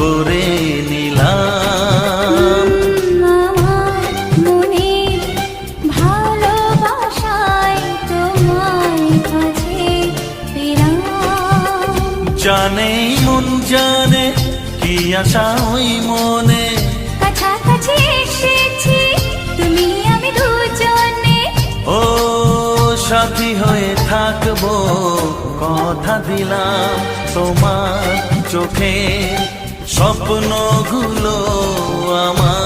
করে নিলাম। আমার মনে ভালোবাসায় তোমার কাছে পেলাম। জানে মন জানে কি আশা ওই মনে, কাছাকাছি এসেছি তুমি আমি দুজনে। ও সাথী হয়ে থাকবো কথা দিলাম। তোমার চোখে স্বপ্নগুলো আমার